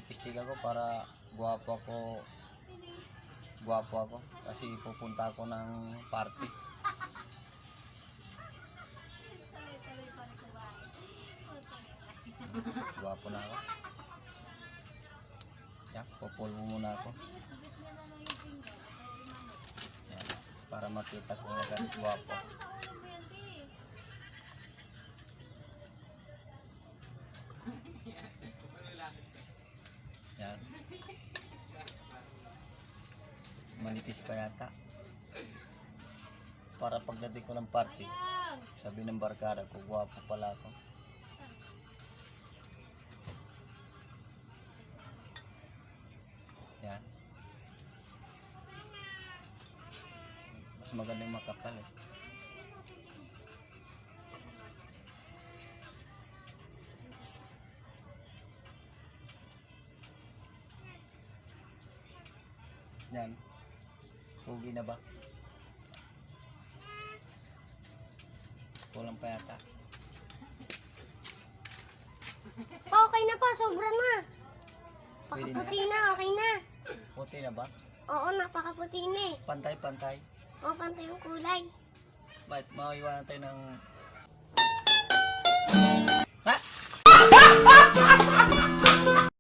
Naglalipstick ako para gwapo ako. Gwapo ako kasi pupunta ako ng party. Gwapo na ako. Yan, pupulbo muna ako. Yan, para makita ko agad gwapo. Yan. Manipis pa yata. Para pagdating ko ng party, sabi ng barkada ko, gwapo pala ako. Yan. Mas maganda yung makapal eh. Yan. Pugi na ba? Kulang pa yata. Okay na pa, sobra na. Pwede na? Pakaputi na, okay na. Puti na ba? Oo, napakaputi na eh. Pantay-pantay. Oo, pantay yung kulay. Bakit? Maiwanan tayo ng... Ha?